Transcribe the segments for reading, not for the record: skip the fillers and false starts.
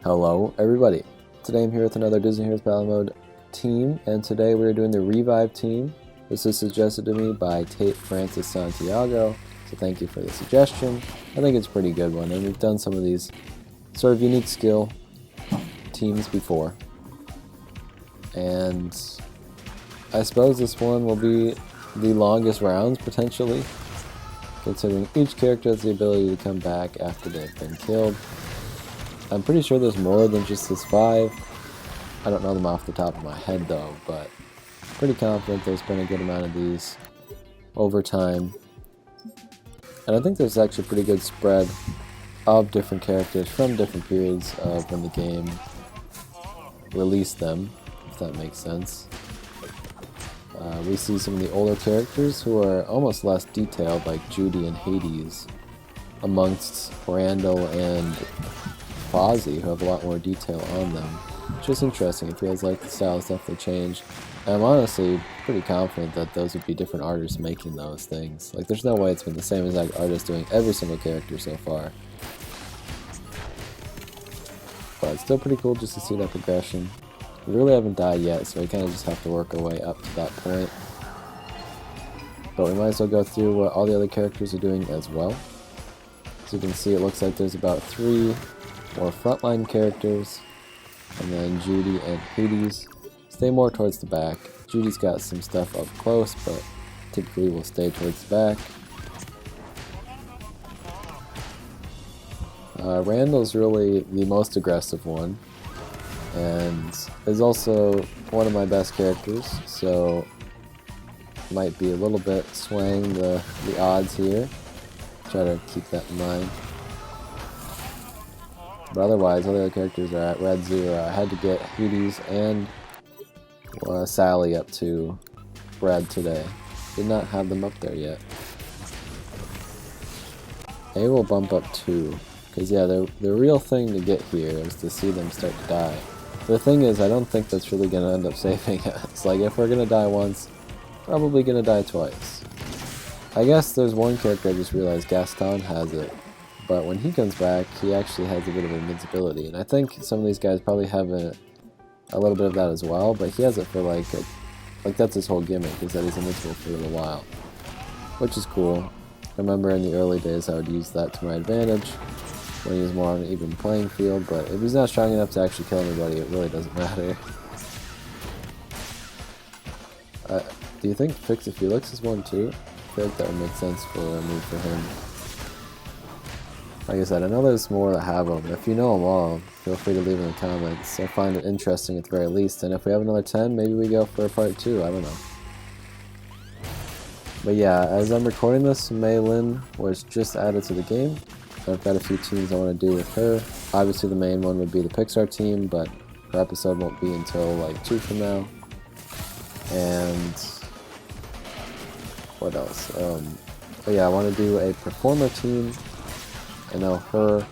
Hello everybody, today I'm here with another Disney Heroes Battle Mode team, and today we're doing the Revive team. This is suggested to me by Tate Francis Santiago, so thank you for the suggestion. I think it's a pretty good one, and we've done some of these sort of unique skill teams before. And I suppose this one will be the longest rounds, potentially, considering each character has the ability to come back after they've been killed. I'm pretty sure there's more than just this 5. I don't know them off the top of my head though, but pretty confident there's been a good amount of these over time. And I think there's actually a pretty good spread of different characters from different periods of when the game released them, if that makes sense. We see some of the older characters who are almost less detailed, like Judy and Hades, amongst Randall and Fozzie, who have a lot more detail on them. It's just interesting. It feels like the style has definitely changed. And I'm honestly pretty confident that those would be different artists making those things. Like, there's no way it's been the same exact artist doing every single character so far. But it's still pretty cool just to see that progression. We really haven't died yet, so we kind of just have to work our way up to that point. But we might as well go through what all the other characters are doing as well. As you can see, it looks like there's about 3 more frontline characters, and then Judy and Hades stay more towards the back. Judy's got some stuff up close, but typically will stay towards the back. Randall's really the most aggressive one, and is also one of my best characters, so might be a little bit swaying the odds here. Try to keep that in mind. But otherwise, all the other characters are at red 0. I had to get Hades and Sally up to red today. Did not have them up there yet. A will bump up 2. Because yeah, the real thing to get here is to see them start to die. The thing is, I don't think that's really going to end up saving us. Like, if we're going to die once, probably going to die twice. I guess there's one character I just realized, Gaston has it. But when he comes back, he actually has a bit of invincibility. And I think some of these guys probably have a little bit of that as well, but he has it for like that's his whole gimmick, is that he's invincible for a little while. Which is cool. I remember in the early days I would use that to my advantage when he was more on an even playing field, but if he's not strong enough to actually kill anybody, it really doesn't matter. Do you think Fix a Felix is one too? I feel like that would make sense for a move for him. Like I said, I know there's more that have them. If you know them all, feel free to leave in the comments. I find it interesting at the very least, and if we have another 10, maybe we go for a part 2, I don't know. But yeah, as I'm recording this, Mei Lin was just added to the game. I've got a few teams I want to do with her. Obviously the main one would be the Pixar team, but her episode won't be until like 2 from now. And what else? But yeah, I want to do a performer team. I know her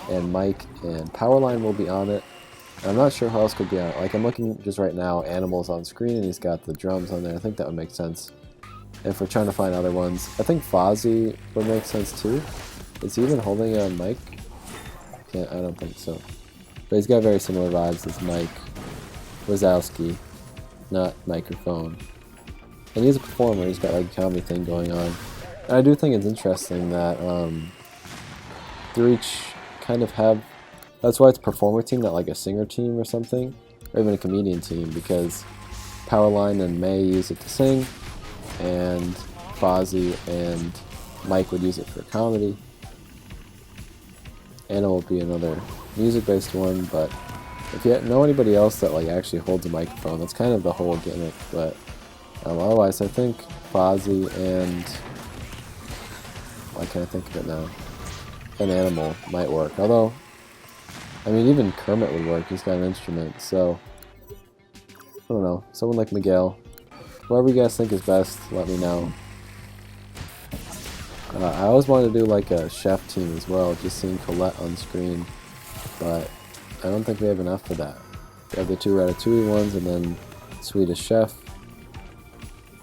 and Mike and Powerline will be on it. I'm not sure who else could be on it. Like, I'm looking just right now, Animal's on screen and he's got the drums on there. I think that would make sense if we're trying to find other ones. I think Fozzie would make sense too. Is he even holding a mic? I don't think so. But he's got very similar vibes as Mike Wazowski, not microphone. And he's a performer, he's got like a comedy thing going on. And I do think it's interesting that they each kind of have, that's why it's a performer team, not like a singer team or something, or even a comedian team, because Powerline and May use it to sing, and Fozzie and Mike would use it for comedy. Anna will be another music-based one, but if you know anybody else that like actually holds a microphone, that's kind of the whole gimmick. But otherwise, I think Fozzie and, I can't think of it now, an Animal might work. Although, I mean, even Kermit would work. He's got an instrument, so I don't know. Someone like Miguel. Whoever you guys think is best, let me know. I always wanted to do like a chef team as well, just seeing Colette on screen, but I don't think we have enough for that. We have the 2 Ratatouille ones and then Swedish Chef.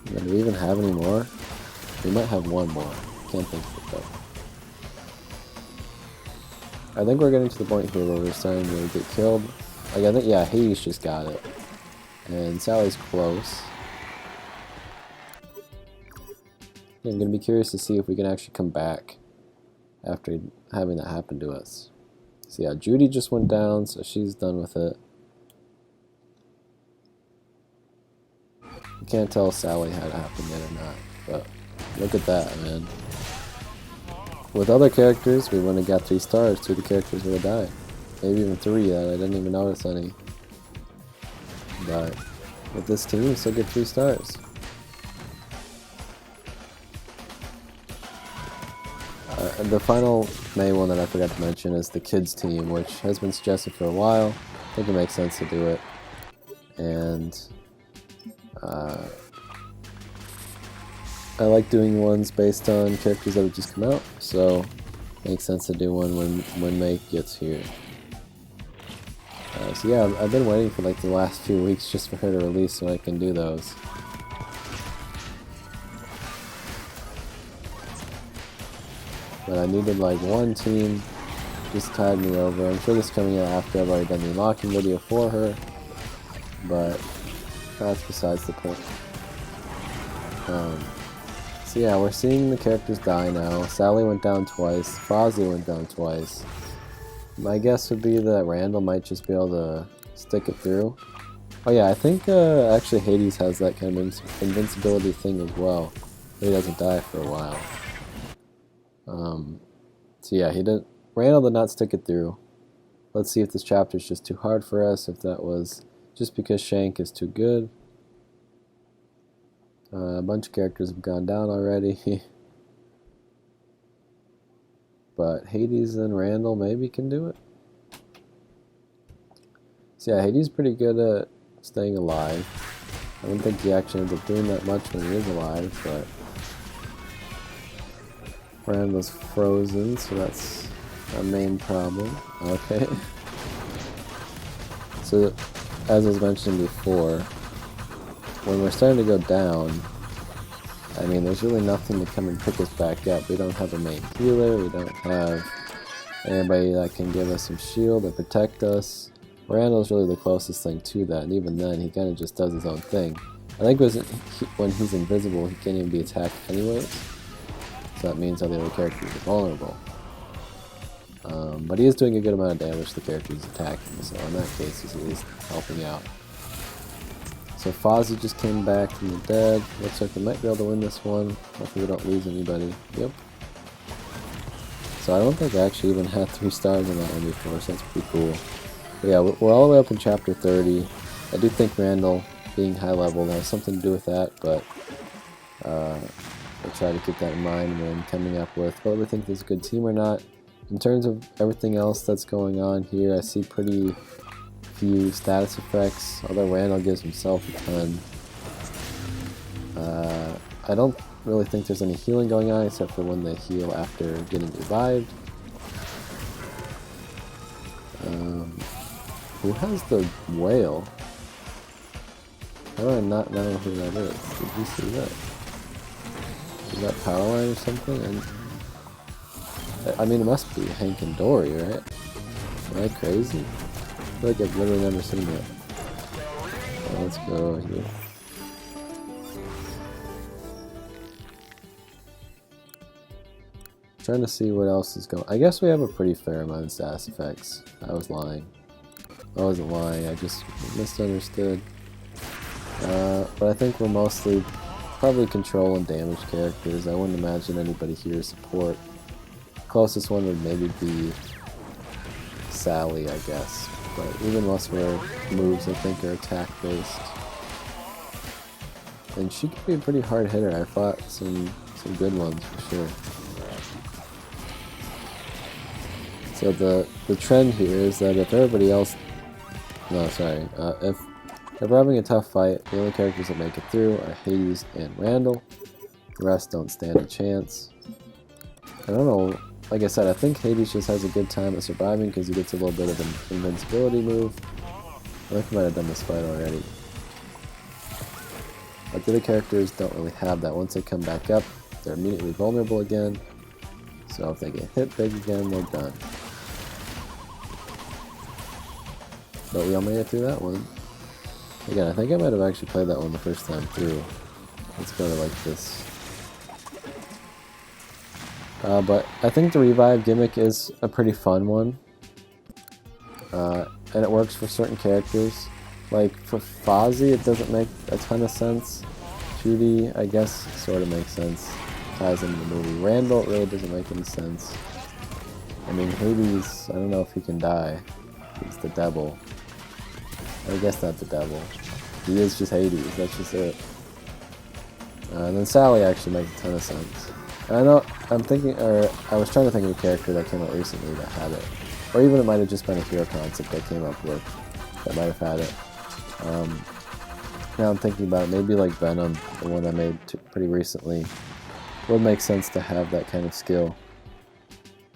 And then do we even have any more? We might have one more. Can't think of it though. I think we're getting to the point here where we're starting to get killed. Like, I think, yeah, Hades just got it. And Sally's close. I'm going to be curious to see if we can actually come back after having that happen to us. So yeah, Judy just went down, so she's done with it. You can't tell if Sally had it happen yet or not, but look at that, man. With other characters, we wouldn't have got 3 stars. 2 of the characters would have died. Maybe even 3 that I didn't even notice any. But with this team, we still get 3 stars. And the final main one that I forgot to mention is the kids team, which has been suggested for a while. I think it makes sense to do it. And I like doing ones based on characters that have just come out, so it makes sense to do one when May gets here. So yeah, I've been waiting for like the last few weeks just for her to release so I can do those. But I needed like one team, just tied me over. I'm sure this is coming out after I've already done the unlocking video for her, but that's besides the point. So yeah, we're seeing the characters die now. Sally went down twice, Fozzie went down twice. My guess would be that Randall might just be able to stick it through. Oh yeah, I think actually Hades has that kind of invincibility thing as well. He doesn't die for a while. So yeah, Randall did not stick it through. Let's see if this chapter is just too hard for us, if that was just because Shank is too good. A bunch of characters have gone down already. But Hades and Randall maybe can do it. So yeah, Hades is pretty good at staying alive. I don't think he actually ends up doing that much when he is alive, but Randall's frozen, so that's our main problem. Okay. So, as I was mentioning before, when we're starting to go down, I mean, there's really nothing to come and pick us back up. We don't have a main healer, we don't have anybody that can give us some shield or protect us. Randall's really the closest thing to that, and even then, he kind of just does his own thing. I think when he's invisible, he can't even be attacked anyways. So that means all the other characters are vulnerable. But he is doing a good amount of damage to the characters attacking, so in that case he's at least helping out. So Fozzie just came back from the dead. Looks like we might be able to win this one. Hopefully we don't lose anybody. Yep. So I don't think I actually even had 3 stars on that one before, so that's pretty cool. But yeah, we're all the way up in chapter 30. I do think Randall being high level has something to do with that, but I'll try to keep that in mind when coming up with whether we think this is a good team or not. In terms of everything else that's going on here, I see pretty few status effects, although Randall gives himself a ton. I don't really think there's any healing going on except for when they heal after getting revived. Who has the whale? How do I not know who that is? Did you see that? Is that Powerline or something? I mean, it must be Hank and Dory, right? Am I crazy? I feel like I've literally never seen that. Well, let's go here. Trying to see what else is going. I guess we have a pretty fair amount of status effects. I was lying. I wasn't lying. I just misunderstood. But I think we're mostly probably control and damage characters. I wouldn't imagine anybody here is support. Closest one would maybe be Sally, I guess. But even most of her moves, I think, are attack based. And she could be a pretty hard hitter. I fought some good ones for sure. So the trend here is that if everybody else, if we're having a tough fight, the only characters that make it through are Hades and Randall. The rest don't stand a chance. I don't know. Like I said, I think Hades just has a good time at surviving because he gets a little bit of an invincibility move. I think I might have done this fight already. But the other characters don't really have that. Once they come back up, they're immediately vulnerable again. So if they get hit big again, they're done. but we all made it through that one. Again, I think I might have actually played that one the first time through. Let's go to like this. But I think the revive gimmick is a pretty fun one. And it works for certain characters. Like for Fozzie, it doesn't make a ton of sense. Judy, I guess, sort of makes sense. Ties into the movie. Randall, it really doesn't make any sense. I mean, Hades, I don't know if he can die. He's the devil. I guess not the devil. He is just Hades, that's just it. And then Sally actually makes a ton of sense. And I know, I was trying to think of a character that came out recently that had it. Or even it might have just been a hero concept I came up with that might have had it. Now I'm thinking about it, maybe like Venom, the one I made pretty recently, would make sense to have that kind of skill.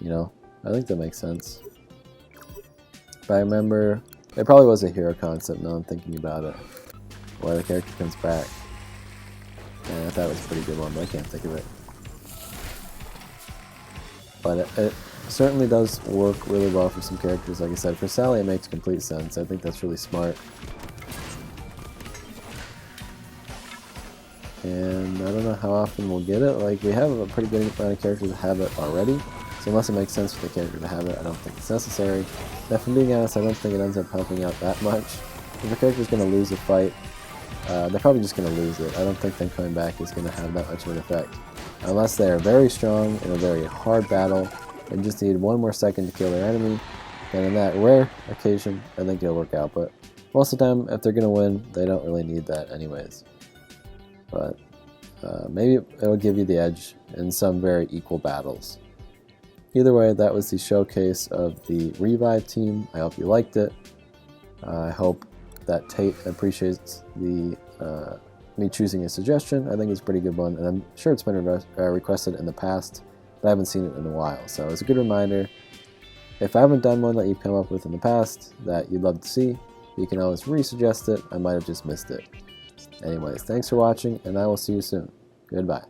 You know, I think that makes sense. If I remember, it probably was a hero concept now I'm thinking about it, where the character comes back. And I thought it was a pretty good one, but I can't think of it. But it certainly does work really well for some characters. Like I said, for Sally it makes complete sense. I think that's really smart. And I don't know how often we'll get it. Like, we have a pretty good amount of characters that have it already. So unless it makes sense for the character to have it, I don't think it's necessary. If I'm being honest, I don't think it ends up helping out that much. If the character's going to lose a fight, they're probably just going to lose it. I don't think them coming back is going to have that much of an effect. Unless they are very strong in a very hard battle and just need one more second to kill their enemy, then in that rare occasion, I think it'll work out. But most of the time, if they're going to win, they don't really need that anyways. But maybe it'll give you the edge in some very equal battles. Either way, that was the showcase of the Revive team. I hope you liked it. I hope that Tate appreciates the me choosing a suggestion. I think it's a pretty good one, and I'm sure it's been requested in the past, but I haven't seen it in a while. So it's a good reminder. If I haven't done one that you've come up with in the past that you'd love to see, you can always resuggest it. I might have just missed it. Anyways, thanks for watching, and I will see you soon. Goodbye.